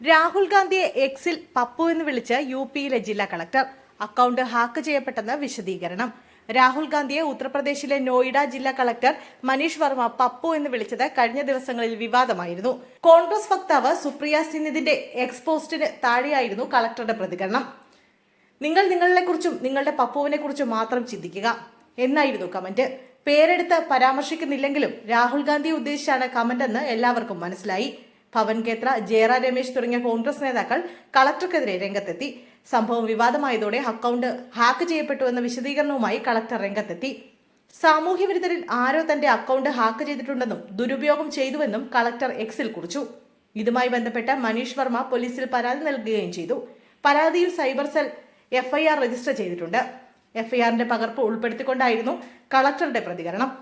രാഹുൽ ഗാന്ധിയെ എക്സിൽ പപ്പു എന്ന് വിളിച്ച് യുപിയിലെ ജില്ലാ കളക്ടർ. അക്കൗണ്ട് ഹാക്ക് ചെയ്യപ്പെട്ടെന്ന് വിശദീകരണം. രാഹുൽ ഗാന്ധിയെ ഉത്തർപ്രദേശിലെ നോയിഡ ജില്ലാ കളക്ടർ മനീഷ് വർമ്മ പപ്പു എന്ന് വിളിച്ചത് കഴിഞ്ഞ ദിവസങ്ങളിൽ വിവാദമായിരുന്നു. കോൺഗ്രസ് വക്താവ് സുപ്രിയ സിന്നിന്റെ എക്സ് പോസ്റ്റിന് താഴെയായിരുന്നു കളക്ടറുടെ പ്രതികരണം. നിങ്ങൾ നിങ്ങളെക്കുറിച്ചും നിങ്ങളുടെ പപ്പുവിനെ കുറിച്ചും മാത്രം ചിന്തിക്കുക എന്നായിരുന്നു കമന്റ്. പേരെടുത്ത് പരാമർശിക്കുന്നില്ലെങ്കിലും രാഹുൽ ഗാന്ധിയെ ഉദ്ദേശിച്ചാണ് കമന്റ് എന്ന് എല്ലാവർക്കും മനസ്സിലായി. പവൻ കേത്ര, ജയറാം രമേശ് തുടങ്ങിയ കോൺഗ്രസ് നേതാക്കൾ കളക്ടർക്കെതിരെ രംഗത്തെത്തി. സംഭവം വിവാദമായതോടെ അക്കൗണ്ട് ഹാക്ക് ചെയ്യപ്പെട്ടു എന്ന വിശദീകരണവുമായി കളക്ടർ രംഗത്തെത്തി. സാമൂഹ്യ വിരുദ്ധരിൽ ആരോ തന്റെ അക്കൗണ്ട് ഹാക്ക് ചെയ്തിട്ടുണ്ടെന്നും ദുരുപയോഗം ചെയ്തുവെന്നും കളക്ടർ എക്സിൽ കുറിച്ചു. ഇതുമായി ബന്ധപ്പെട്ട് മനീഷ് വർമ്മ പോലീസിൽ പരാതി നൽകുകയും ചെയ്തു. പരാതിയിൽ സൈബർ സെൽ FIR രജിസ്റ്റർ ചെയ്തിട്ടുണ്ട്. FIRന്റെ പകർപ്പ് ഉൾപ്പെടുത്തിക്കൊണ്ടായിരുന്നു കളക്ടറുടെ പ്രതികരണം.